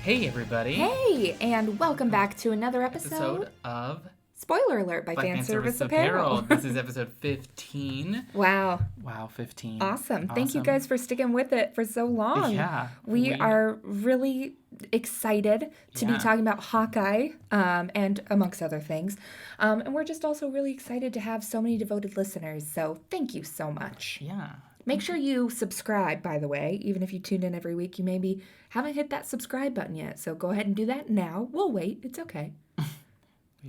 Hey, everybody. Hey, and welcome back to another episode of Spoiler Alert by Fan Service Apparel. This is episode 15. Wow. Wow, 15. Awesome. Thank you guys for sticking with it for so long. Yeah. We are really excited to be talking about Hawkeye and amongst other things. And we're just also really excited to have so many devoted listeners. So thank you so much. Yeah. Make sure you subscribe, by the way. Even if you tune in every week, you maybe haven't hit that subscribe button yet. So go ahead and do that now. We'll wait. It's okay.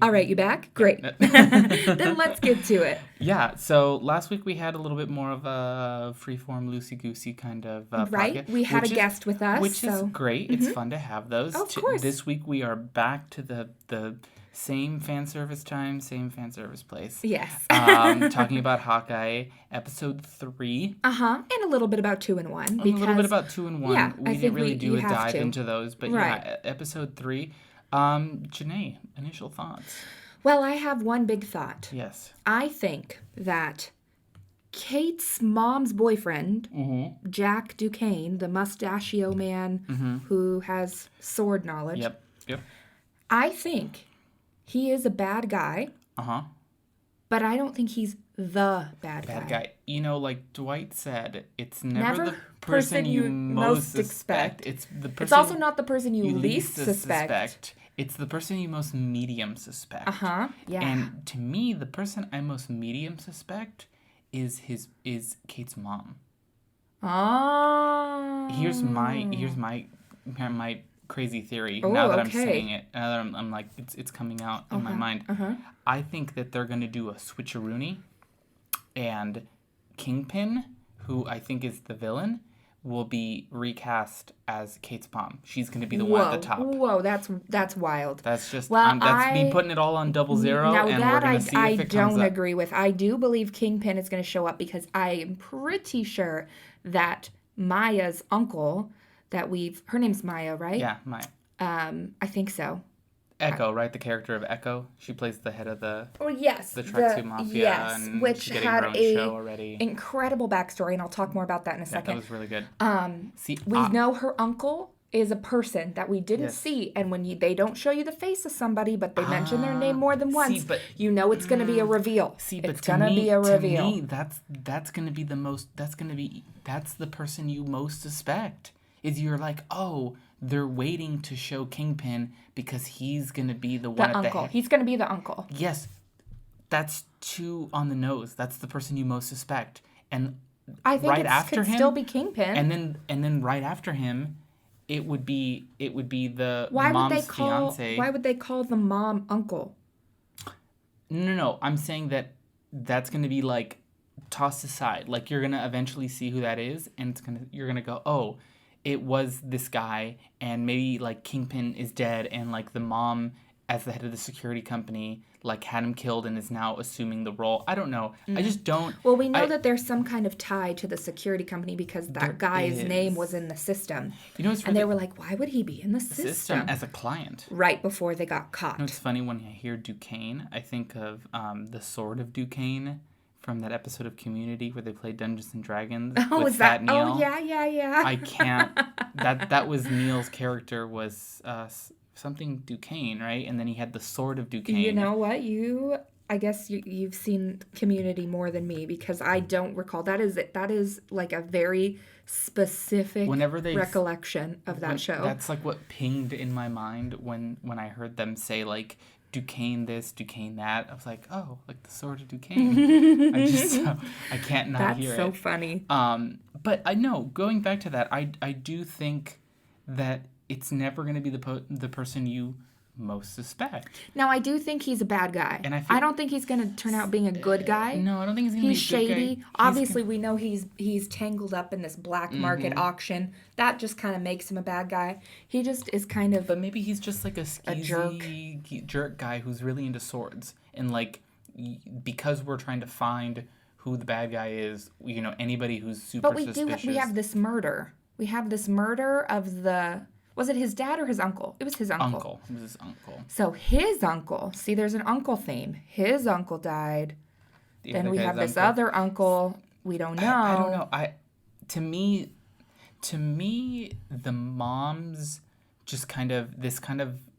All right, you back? Great. Then let's get to it. Yeah, so last week we had a little bit more of a freeform, loosey-goosey kind of right? podcast, We had a guest with us. Which is great. It's fun to have those. Of course. This week we are back to the same fan service time, same fan service place. Yes. Talking about Hawkeye, episode 3. And a little bit about 2 and 1. A little bit about 2 and 1. Yeah, we didn't really do a dive into those, but right. Yeah, episode 3. Jené, initial thoughts? Well, I have one big thought. Yes. I think that Kate's mom's boyfriend, Jack Duquesne, the mustachio man who has sword knowledge. Yep. I think he is a bad guy. But I don't think he's the bad guy. You know, like Dwight said, it's never the person you most expect. It's the person. It's also not the person you least suspect. It's the person you most medium suspect. Yeah. And to me, the person I most medium suspect is Kate's mom. Oh. Here's my crazy theory. Now that I'm saying it, now that I'm like it's coming out in my mind. I think that they're gonna do a switcheroony, and Kingpin, who I think is the villain, will be recast as Kate's mom. She's gonna be the one at the top. Whoa, that's wild. That's just that's me putting it all on 00. Now and that we're gonna see if it comes don't up. agree with. I do believe Kingpin is going to show up because I am pretty sure that Maya's uncle her name's Maya, right? Yeah, Maya. I think so. Echo, right? The character of Echo. She plays the head of the the Tracksuit Mafia. Yes, and which she's had her own show already. Incredible backstory, and I'll talk more about that in a second. That was really good. We know her uncle is a person that we didn't see, and when they don't show you the face of somebody, but they mention their name more than once, you know it's going to be a reveal. It's going to be a reveal. To me, that's going to be the most. That's the person you most suspect. Is you're like, oh, they're waiting to show Kingpin because he's going to be the one at the head. He's going to be the uncle. Yes. That's too on the nose. That's the person you most suspect. And I think right after him, still be Kingpin. And then right after him, it would be the mom's fiance. Why would they call the mom uncle? No. I'm saying that's going to be like tossed aside. Like you're going to eventually see who that is, and you're going to go, "Oh, it was this guy," and maybe like Kingpin is dead, and like the mom, as the head of the security company, like had him killed and is now assuming the role. I don't know. I just don't. Well, we know that there's some kind of tie to the security company because that guy's name was in the system. You know, and they were like, why would he be in the system? As a client. Right before they got caught. You know, it's funny when I hear Duquesne, I think of the Sword of Duquesne from that episode of Community where they played Dungeons and Dragons with Fat Neil. Oh, yeah. I can't. That was Neil's character was something Duquesne, right? And then he had the Sword of Duquesne. You know what? I guess you've seen Community more than me because I don't recall. That is like a very specific recollection of that show. That's like what pinged in my mind when I heard them say like Duquesne this, Duquesne that. I was like, oh, like the Sword of Duquesne. I can't not hear it. That's so funny. But I know, going back to that, I do think that it's never going to be the person you most suspect. Now, I do think he's a bad guy. And I don't think he's going to turn out being a good guy. No, I don't think he's going to be a good guy. He's shady. Obviously, we know he's tangled up in this black market auction. That just kind of makes him a bad guy. He just is kind of... But maybe he's just like a skeezy jerk guy who's really into swords. And like, because we're trying to find who the bad guy is, you know, anybody who's super suspicious. We have this murder. We have this murder of the... Was it his dad or his uncle? It was his uncle. It was his uncle. So his uncle, see, there's an uncle theme. His uncle died. Then we have this other uncle. We don't know. I don't know. To me, the mom's just kind of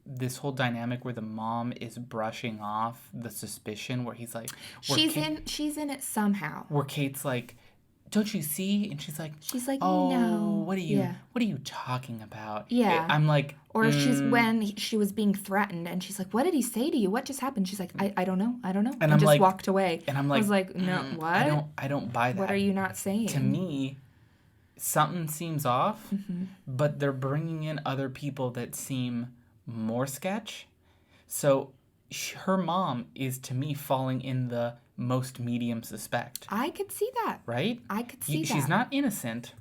this whole dynamic where the mom is brushing off the suspicion, where he's like, she's in it somehow. Where Kate's like, don't you see? And she's like, oh, no. What are you talking about? Yeah. I'm like, or when she was being threatened, and she's like, what did he say to you? What just happened? She's like, I don't know. And I'm just like, walked away. And I'm like, I was like, no, what? I don't buy that. What are you not saying? To me, something seems off, but they're bringing in other people that seem more sketch. So her mom is, to me, falling in the most medium suspect. I could see that. Right? I could see that. She's not innocent.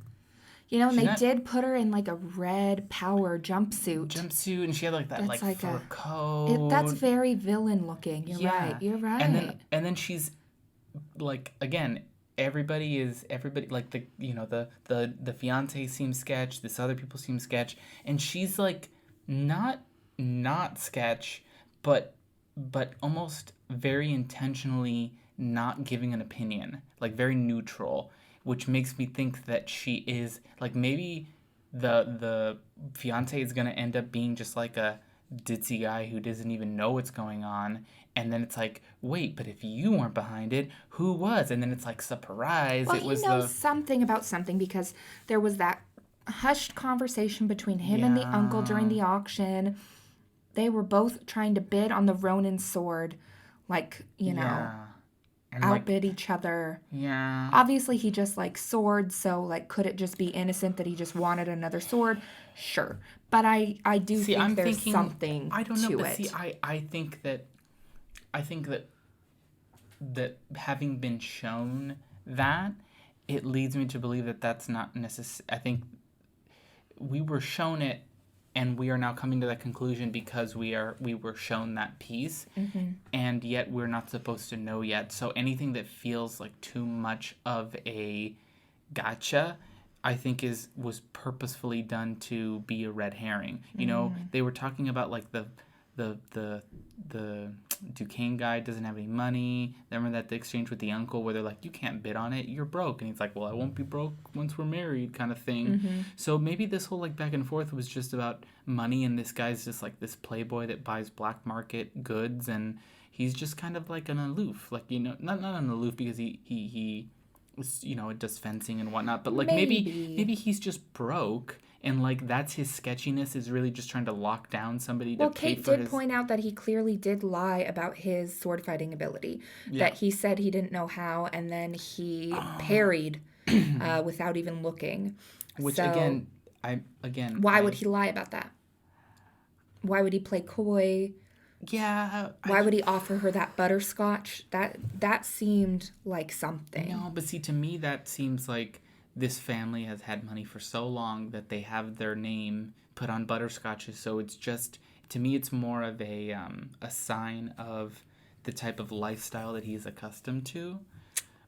You know, and they did put her in like a red power jumpsuit. And she had like that fur coat. That's very villain looking. You're right. And then she's like, again, everybody like the fiance seems sketch, this other people seem sketch, and she's like not sketch, but almost very intentionally not giving an opinion, like very neutral, which makes me think that she is like, maybe the fiance is gonna end up being just like a ditzy guy who doesn't even know what's going on, and then it's like, wait, but if you weren't behind it, who was? And then it's like, surprise, well, it was he knows something about something, because there was that hushed conversation between him and the uncle during the auction. They were both trying to bid on the Ronin sword, like, and outbid each other. Yeah. Obviously, he just likes swords, so like, could it just be innocent that he just wanted another sword? Sure, but I do think there's something. I don't know, to but it. see, I think that having been shown that, it leads me to believe that that's not necessary. I think we were shown it, and we are now coming to that conclusion because we were shown that piece, and yet we're not supposed to know yet. So anything that feels like too much of a gotcha, I think was purposefully done to be a red herring. You know, they were talking about like the Duquesne guy doesn't have any money. Remember that the exchange with the uncle where they're like, you can't bid on it, you're broke. And he's like, well, I won't be broke once we're married, kind of thing. So maybe this whole like back and forth was just about money, and this guy's just like this playboy that buys black market goods, and he's just kind of like an aloof, like, you know, not an aloof because he does fencing and whatnot, but like maybe he's just broke. And, like, that's his sketchiness, is really just trying to lock down somebody to pay for his... Well, Kate did point out that he clearly did lie about his sword fighting ability. Yeah. That he said he didn't know how, and then he parried without even looking. Which, so, Why would he lie about that? Why would he play coy? Yeah. Why would he offer her that butterscotch? That seemed like something. No, but see, to me, that seems like... this family has had money for so long that they have their name put on butterscotches. So it's just, to me, it's more of a sign of the type of lifestyle that he's accustomed to,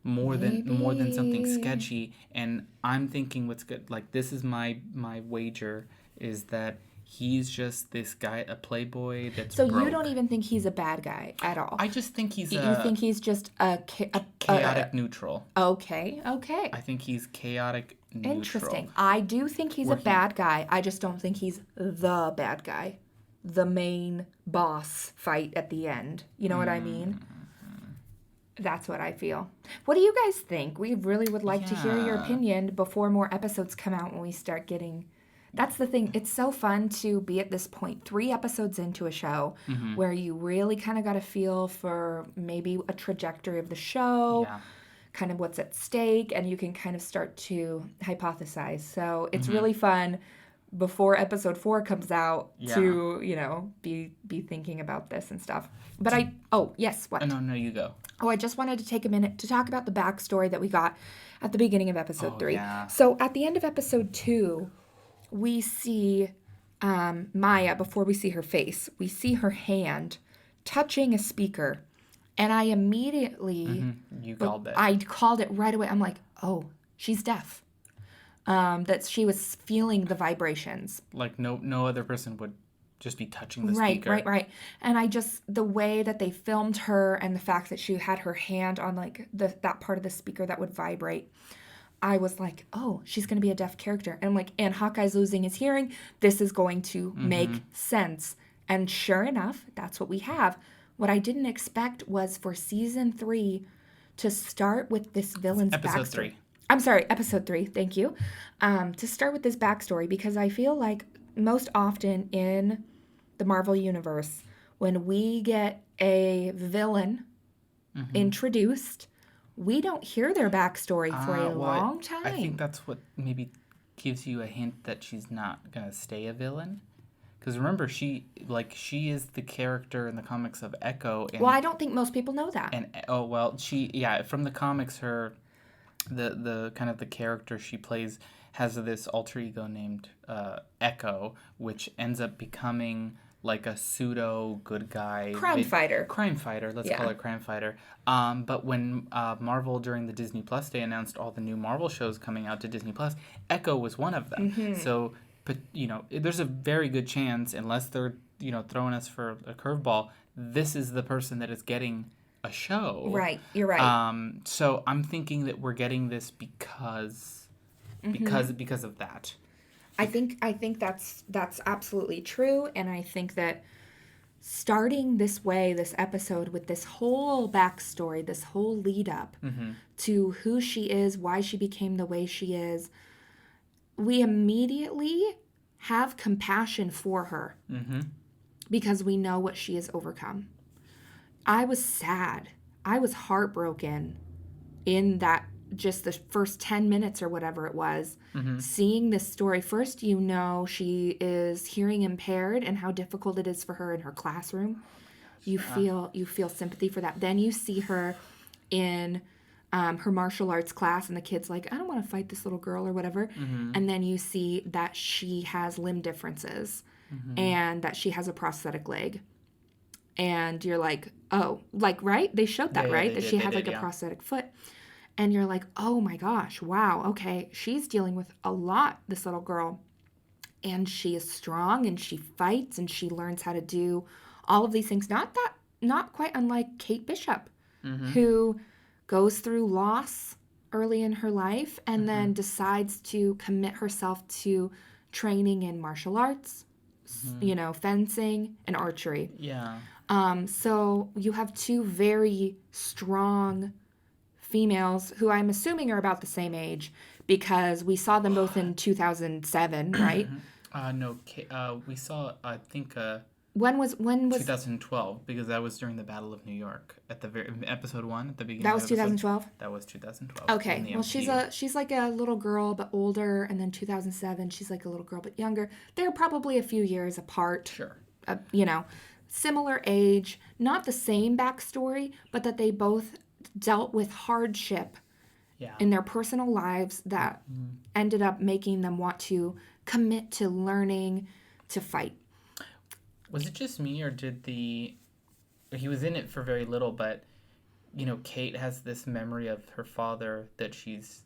more than something sketchy. And I'm thinking what's good, like, this is my wager, is that he's just this guy, a playboy that's So broke. You don't even think he's a bad guy at all? I just think he's You think he's just a chaotic neutral. Okay. I think he's chaotic neutral. Interesting. I do think he's a bad guy. I just don't think he's the bad guy. The main boss fight at the end. You know what I mean? That's what I feel. What do you guys think? We really would like to hear your opinion before more episodes come out, when we start getting... That's the thing. It's so fun to be at this point, 3 episodes into a show, where you really kind of got a feel for maybe a trajectory of the show, kind of what's at stake, and you can kind of start to hypothesize. So it's really fun before episode 4 comes out to, be thinking about this and stuff. But what? No, you go. I just wanted to take a minute to talk about the backstory that we got at the beginning of episode 3. Yeah. So at the end of episode 2... we see Maya, before we see her face, we see her hand touching a speaker. And I immediately... You called it. I called it right away. I'm like, oh, she's deaf. That she was feeling the vibrations. Like no other person would just be touching the speaker. Right. And the way that they filmed her, and the fact that she had her hand on like that part of the speaker that would vibrate. I was like, oh, she's going to be a deaf character. And I'm like, and Hawkeye's losing his hearing. This is going to make sense. And sure enough, that's what we have. What I didn't expect was for season 3 to start with this villain's Episode backstory. 3. I'm sorry, episode 3. Thank you. To start with this backstory, because I feel like most often in the Marvel Universe, when we get a villain introduced, we don't hear their backstory for a long time. I think that's what maybe gives you a hint that she's not going to stay a villain. Because remember, she is the character in the comics of Echo. And, well, I don't think most people know that. And from the comics, the kind of the character she plays has this alter ego named Echo, which ends up becoming like a pseudo good guy. Crime fighter. Let's call it crime fighter. But when Marvel during the Disney Plus Day announced all the new Marvel shows coming out to Disney Plus, Echo was one of them. So, but there's a very good chance, unless they're throwing us for a curveball, this is the person that is getting a show. Right, you're right. So I'm thinking that we're getting this because of that. I think that's absolutely true, and I think that starting this way, this episode with this whole backstory, this whole lead up to who she is, why she became the way she is, we immediately have compassion for her because we know what she has overcome. I was sad. I was heartbroken in that just the first 10 minutes or whatever it was, seeing this story. First, she is hearing impaired and how difficult it is for her in her classroom. You feel sympathy for that. Then you see her in her martial arts class, and the kid's like, I don't want to fight this little girl or whatever. And then you see that she has limb differences and that she has a prosthetic leg. And you're like, oh, right? They showed that, right? That she has a prosthetic foot. And you're like, oh my gosh, wow, okay, she's dealing with a lot, this little girl. And she is strong, and she fights, and she learns how to do all of these things. Not quite unlike Kate Bishop, who goes through loss early in her life and then decides to commit herself to training in martial arts, fencing and archery. Yeah. So you have two very strong females who I'm assuming are about the same age because we saw them both in 2007, right? No, we saw, I think, when was 2012, because that was during the Battle of New York at the very episode 1 at the beginning. That was 2012. That was 2012. Okay, well she's like a little girl but older, and then 2007 she's like a little girl but younger. They're probably a few years apart. Sure. Similar age, not the same backstory, but that they both dealt with hardship in their personal lives that ended up making them want to commit to learning to fight. Was it just me, or he was in it for very little, but Kate has this memory of her father that she's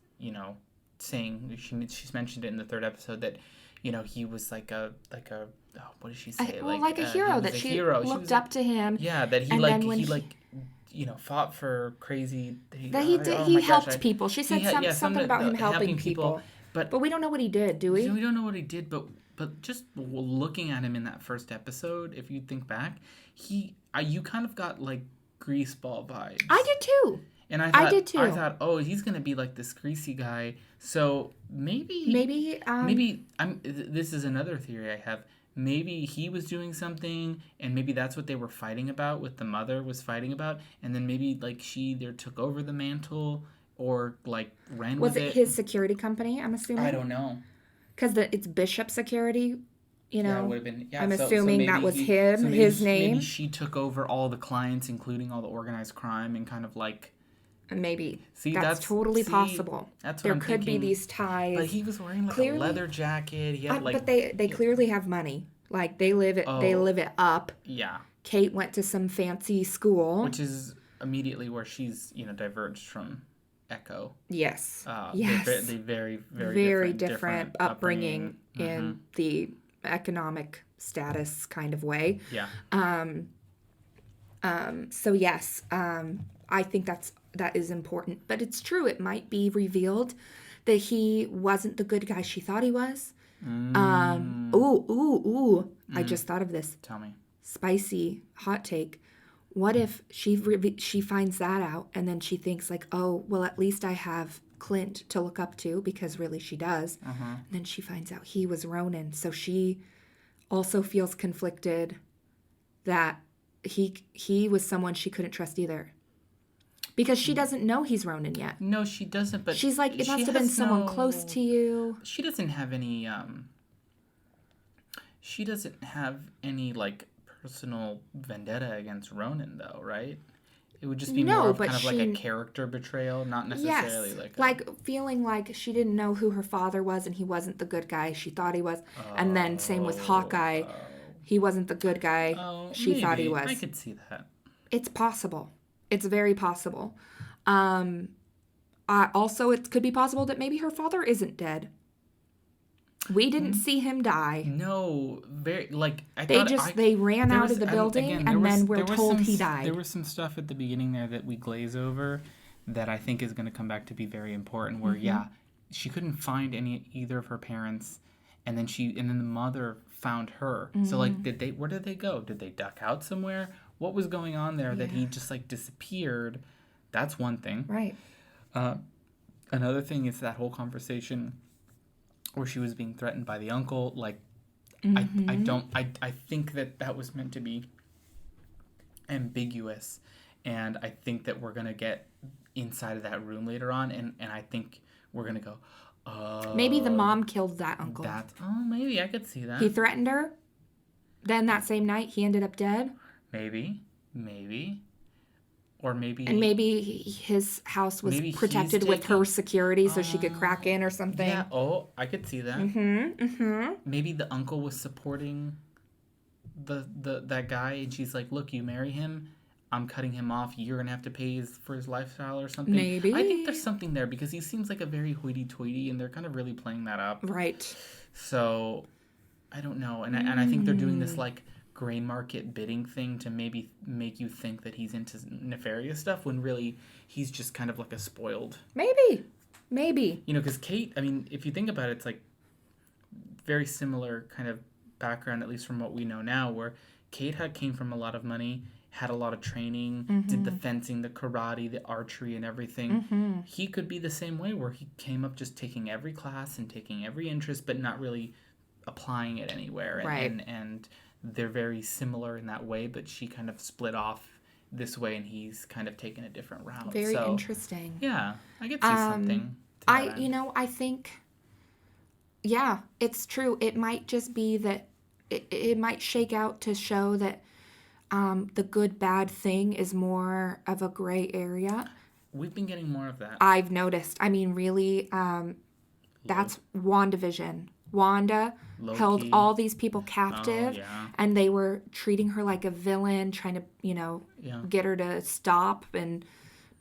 saying, she's mentioned it in the 3rd episode, that he was like a what did she say? Like a hero, that she looked up to him. Yeah, that he fought for crazy. He helped people. She said something about him helping people. But we don't know what he did, do we? We don't know what he did, but just looking at him in that first episode, if you think back, you kind of got like Greaseball vibes. I did too. And I thought, oh, he's gonna be like this greasy guy. So maybe this is another theory I have. Maybe he was doing something, and maybe that's what they were fighting about. What the mother was fighting about, and then maybe like she either took over the mantle or like ran with it. Was it his security company? I'm assuming. I don't know. Because it's Bishop Security. Yeah, it would have been. Yeah, I'm assuming that was him, his name. Maybe she took over all the clients, including all the organized crime, and kind of like. Maybe. That's totally possible. That's what there I'm could thinking. be these ties. But he was wearing like a leather jacket. He had but they clearly have money. Like they live it up. Yeah. Kate went to some fancy school, which is immediately where she's diverged from Echo. Yes. Yes. They very different upbringing in the economic status kind of way. Yeah. So yes, I think that is important, but it's true. It might be revealed that he wasn't the good guy she thought he was. Mm. Ooh. I just thought of this. Tell me. Spicy hot take. What if she finds that out and then she thinks like, oh, well, at least I have Clint to look up to, because really she does. And then she finds out he was Ronan. So she also feels conflicted that he was someone she couldn't trust either. Because she doesn't know he's Ronan yet. No, she doesn't, but she's like, it must have been someone close to you. She doesn't have any, like, personal vendetta against Ronan, though, right? It would just be more of kind of like a character betrayal, not necessarily like feeling like she didn't know who her father was and he wasn't the good guy she thought he was. And then same with Hawkeye. He wasn't the good guy she thought he was. I could see that. It's possible. It's very possible. Also, it could be possible that maybe her father isn't dead. We didn't see him die. No, they ran out of the building and then we're told he died. There was some stuff at the beginning there that we glaze over that I think is going to come back to be very important. Where she couldn't find either of her parents, and then the mother found her. So like, where did they go? Did they duck out somewhere? What was going on there that he just like disappeared? That's one thing. Right. Another thing is that whole conversation where she was being threatened by the uncle. Like, I think that was meant to be ambiguous, and I think that we're gonna get inside of that room later on, and I think we're gonna go, maybe the mom killed that uncle. Maybe I could see that. He threatened her. Then that same night he ended up dead. Maybe. Or maybe... And maybe his house was protected with her security so she could crack in or something. Yeah, I could see that. Maybe the uncle was supporting that guy, and she's like, look, you marry him, I'm cutting him off, you're going to have to pay for his lifestyle or something. Maybe. I think there's something there, because he seems like a very hoity-toity, and they're kind of really playing that up. Right. So, I don't know. And I think they're doing this, like, gray market bidding thing to maybe make you think that he's into nefarious stuff when really he's just kind of like a spoiled. Maybe. You know, because Kate, I mean, if you think about it, it's like very similar kind of background, at least from what we know now, where Kate came from a lot of money, had a lot of training, did the fencing, the karate, the archery, and everything. He could be the same way, where he came up just taking every class and taking every interest, but not really applying it anywhere. And they're very similar in that way, but she kind of split off this way, and he's kind of taken a different route. Very interesting. Yeah, I could see something. I think, yeah, it's true. It might just be that it might shake out to show that the good-bad thing is more of a gray area. We've been getting more of that. I've noticed. I mean, really, that's WandaVision. Wanda Loki held all these people captive, and they were treating her like a villain, trying to, get her to stop.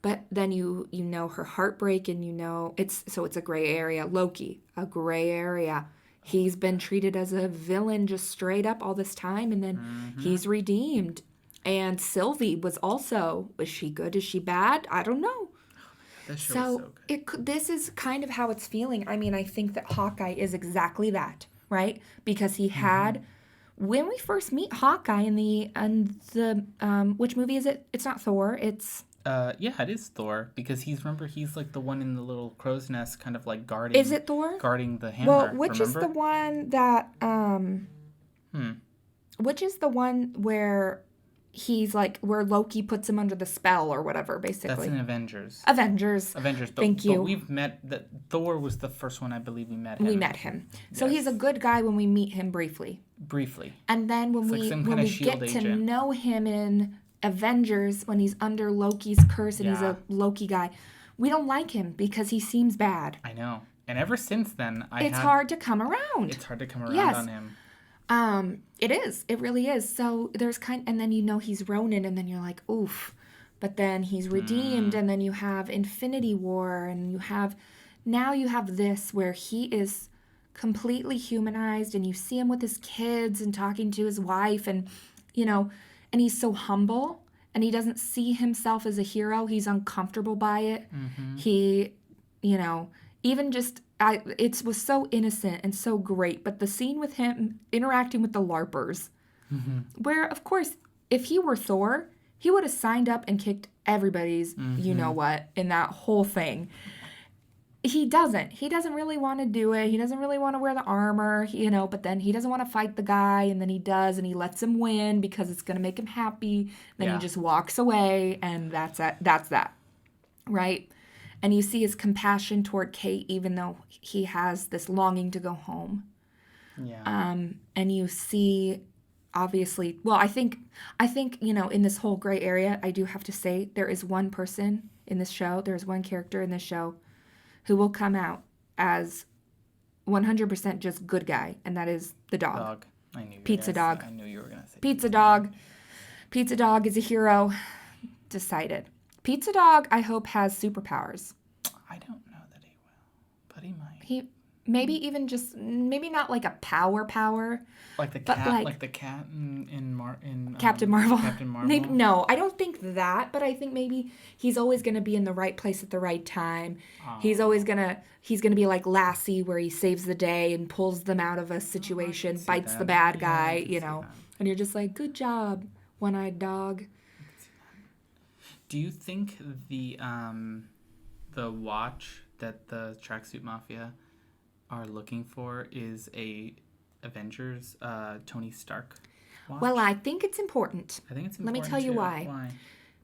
But then you know her heartbreak, and it's a gray area. Loki, a gray area. He's been treated as a villain just straight up all this time, and then he's redeemed. And Sylvie was she good? Is she bad? I don't know. That show is so good. This is kind of how it's feeling. I mean, I think that Hawkeye is exactly that, right? Because he had, when we first meet Hawkeye in the which movie is it? It's not Thor. It's it is Thor, because he's like the one in the little crow's nest, kind of like guarding. Is it Thor? Guarding the hammer. Well, which is the one that which is the one where he's like, where Loki puts him under the spell or whatever, basically. That's in Avengers. Thank you. But we've met Thor was the first one, I believe we met him. So he's a good guy when we meet him briefly. And then when we get to know him in Avengers, when he's under Loki's curse and he's a Loki guy, we don't like him because he seems bad. I know. And ever since then, it's hard to come around. It's hard to come around on him. It is. It really is. So there's and then he's Ronan, and then you're like, oof. But then he's redeemed, and then you have Infinity War, and you have this where he is completely humanized, and you see him with his kids and talking to his wife, and and he's so humble, and he doesn't see himself as a hero. He's uncomfortable by it. He, even just, it was so innocent and so great. But the scene with him interacting with the LARPers, where, of course, if he were Thor, he would have signed up and kicked everybody's you-know-what in that whole thing. He doesn't. He doesn't really want to do it. He doesn't really want to wear the armor, but then he doesn't want to fight the guy, and then he does, and he lets him win because it's going to make him happy. Then he just walks away, and that's that, right? And you see his compassion toward Kate, even though he has this longing to go home. Yeah. And you see, obviously, well, I think, in this whole gray area, I do have to say there is one person in this show, there's one character in this show who will come out as 100% just good guy, and that is the dog. I knew Pizza Dog. I knew you were going to say Pizza Dog. Pizza Dog is a hero. Decided. Pizza Dog, I hope, has superpowers. I don't know that he will, but he might. He maybe even just, maybe not like a power, like the cat, like the cat in Captain Marvel. Captain Marvel. Maybe, no, I don't think that, but I think maybe he's always going to be in the right place at the right time. He's gonna be like Lassie, where he saves the day and pulls them out of a situation, bites the bad guy, and you're just like, good job, one-eyed dog. Do you think the watch that the Tracksuit Mafia are looking for is a Avengers Tony Stark watch? Well, I think it's important. I think it's important. Let me tell you too. why. Why?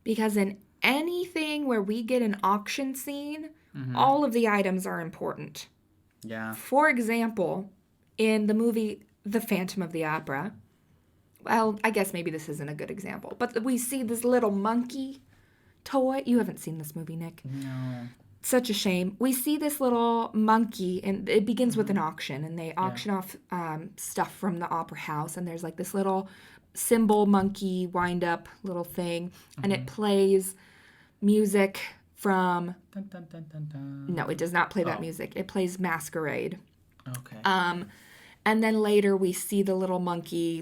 Because in anything where we get an auction scene, all of the items are important. Yeah. For example, in the movie The Phantom of the Opera, well, I guess maybe this isn't a good example, but we see this little monkey toy. You haven't seen this movie, Nick. No. Such a shame. We see this little monkey, and it begins with an auction, and they auction off stuff from the opera house, and there's like this little cymbal monkey wind-up little thing, and it plays music from... Dun, dun, dun, dun, dun. No, it does not play that music. It plays Masquerade. Okay. And then later we see the little monkey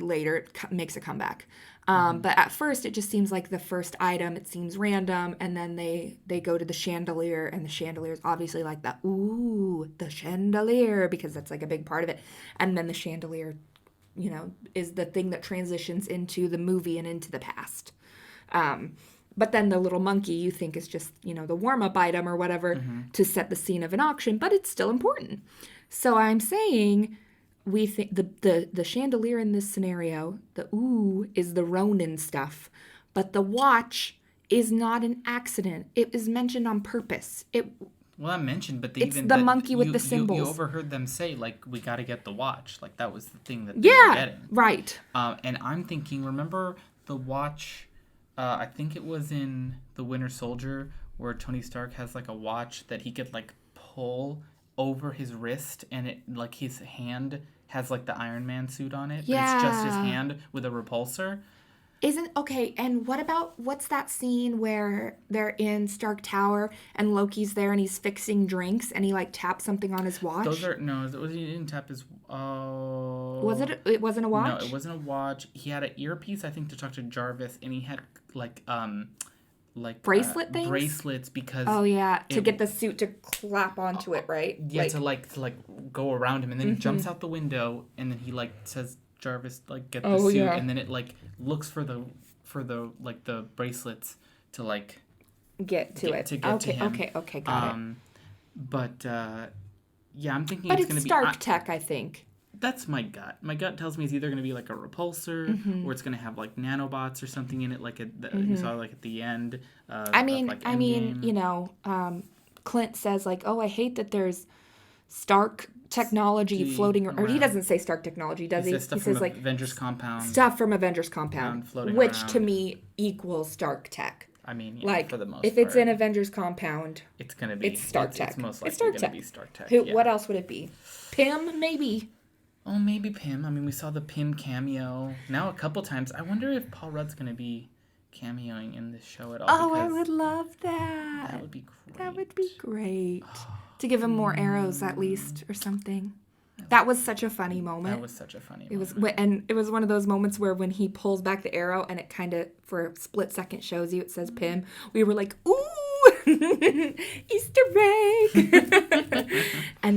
makes a comeback. But at first it just seems like the first item. It seems random. And then they go to the chandelier, and the chandelier is obviously like the chandelier, because that's like a big part of it. And then the chandelier, is the thing that transitions into the movie and into the past. But then the little monkey you think is just, the warm-up item or whatever to set the scene of an auction, but it's still important. So I'm saying... we think the chandelier in this scenario, the is the Ronin stuff, but the watch is not an accident. It is mentioned on purpose. Well, I mentioned, but it's the monkey with the symbols. You overheard them say, like, we got to get the watch. Like, that was the thing that they were getting. Right. And I'm thinking, remember the watch, I think it was in The Winter Soldier, where Tony Stark has, like, a watch that he could, like, pull over his wrist, and it, like, his hand... has like the Iron Man suit on it, but it's just his hand with a repulsor. And what's that scene where they're in Stark Tower and Loki's there and he's fixing drinks and he like taps something on his watch? He didn't tap his... It wasn't a watch? No, it wasn't a watch. He had an earpiece, I think, to talk to Jarvis, and he had like bracelet things? Bracelets, because to get the suit to clap onto it, right? Yeah, to go around him, and then he jumps out the window, and then he like says, Jarvis, like, get the suit, and then it like looks for the like the bracelets to like get to him. Okay, got it. But I'm thinking but it's going to be Stark Tech, I think. That's my gut. My gut tells me it's either going to be like a repulsor, or it's going to have like nanobots or something in it, like you saw like at the end. Clint says like, "Oh, I hate that there's Stark technology floating around." Or he doesn't say Stark technology, does he? He says like Avengers Compound. Stuff from Avengers Compound, which to me equals Stark Tech. I mean, like, for the most if part, it's in Avengers Compound, it's going to be Stark Tech. It's most likely going to be Stark Tech. What else would it be? Pym, maybe. Oh, maybe Pym. I mean, we saw the Pym cameo now a couple times. I wonder if Paul Rudd's going to be cameoing in this show at all. Oh, I would love that. That would be great. That would be great. To give him more arrows, at least, or something. That was such a funny moment. It was one of those moments where when he pulls back the arrow and it kind of, for a split second, shows you it says Pym. We were like, ooh, Easter egg.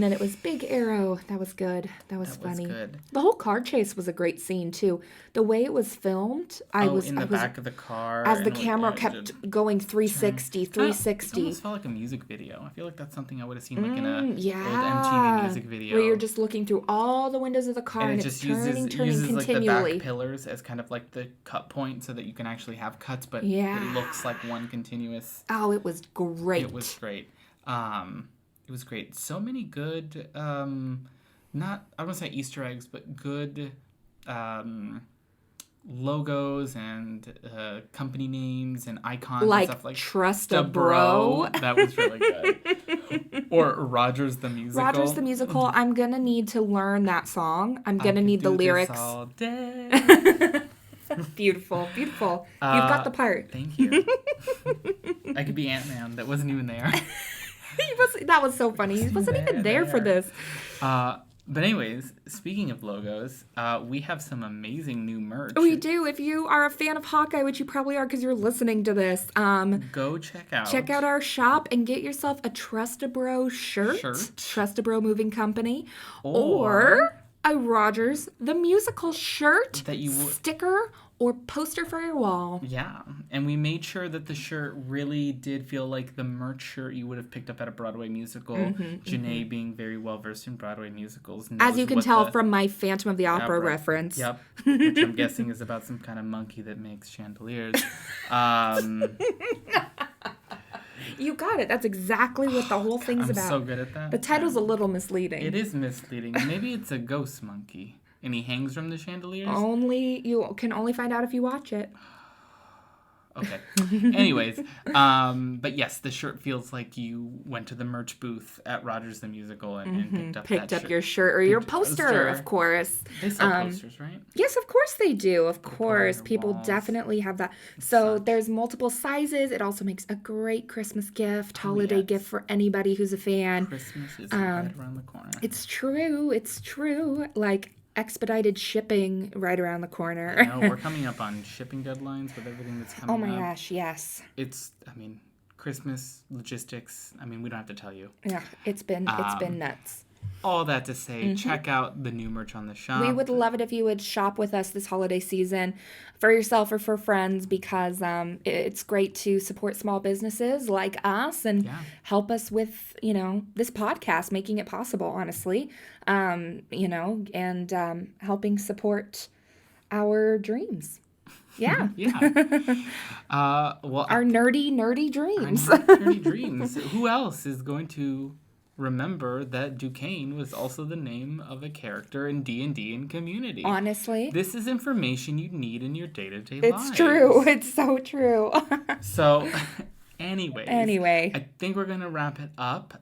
And then it was Big Arrow. That was good. That was funny. Good. The whole car chase was a great scene too. The way it was filmed, I was in the back of the car as the camera kept going 360, 360. It almost felt like a music video. I feel like that's something I would have seen like in a old yeah. MTV music video. Where you're just looking through all the windows of the car and, it it's just turning uses like the continually. back pillars as kind of like the cut point so that you can actually have cuts, but Yeah. it looks like one continuous. Oh, it was great. It was great. It was great. So many good, not, I wouldn't say Easter eggs, but good logos and company names and icons like, and stuff like Trust a Bro. That was really good. Or Rogers the Musical. Rogers the Musical. I'm going to need to learn that song. I'm going to need the lyrics. All day. Beautiful, beautiful. You've got the part. Thank you. I could be Ant-Man. That wasn't even there. That was so funny. He wasn't even there for this. But anyways, speaking of logos, we have some amazing new merch. We do. If you are a fan of Hawkeye, which you probably are because you're listening to this, go check out our shop and get yourself a Trust a Bro shirt. Trust a Bro Moving Company. Or a Rogers the Musical shirt, that you sticker, or poster for your wall. Yeah, and we made sure that the shirt really did feel like the merch shirt you would have picked up at a Broadway musical. Jené, being very well versed in Broadway musicals, as you can tell from my Phantom of the Opera reference. Yep, which I'm guessing is about some kind of monkey that makes chandeliers. You got it. That's exactly what the whole thing's about. I'm so good at that. The title's a little misleading. It is misleading. Maybe it's a ghost monkey. And he hangs from the chandeliers? You can only find out if you watch it. Okay. Anyways, but yes, the shirt feels like you went to the merch booth at Rogers the Musical and picked up your shirt or your poster, of course. They sell posters, right? Yes, of course they do. Of course, people definitely have that. So there's multiple sizes. It also makes a great Christmas gift, holiday gift for anybody who's a fan. Christmas is right around the corner. It's true. It's true. Like, expedited shipping right around the corner. I know, we're coming up on shipping deadlines with everything that's coming up. Oh my gosh, yes. Christmas, logistics, we don't have to tell you. Yeah, it's been nuts. All that to say, check out the new merch on the shop. We would love it if you would shop with us this holiday season for yourself or for friends, because it's great to support small businesses like us and help us with, this podcast, making it possible, honestly, and helping support our dreams. Yeah. Our nerdy dreams. Nerdy dreams. Who else is going to remember that Duquesne was also the name of a character in D&D and Community? Honestly. This is information you need in your day-to-day lives. It's true. It's so true. So, anyway. I think we're going to wrap it up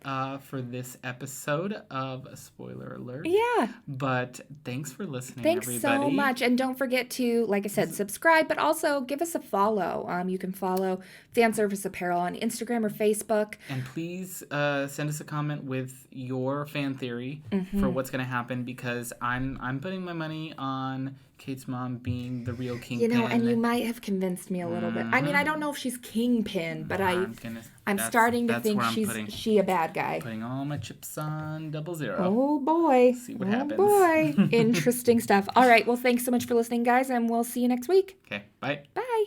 for this episode of Spoiler Alert. Yeah. But thanks for listening, everybody. Thanks so much. And don't forget to, like I said, subscribe, but also give us a follow. You can follow Fan Service Apparel on Instagram or Facebook. And please send us a comment with your fan theory for what's going to happen, because I'm putting my money on Kate's mom being the real kingpin. And you might have convinced me a little bit. I don't know if she's kingpin, but I'm starting to think she's a bad guy. Putting all my chips on 00. Oh boy. See what happens. Oh boy. Interesting stuff. All right. Well, thanks so much for listening, guys, and we'll see you next week. Okay. Bye. Bye.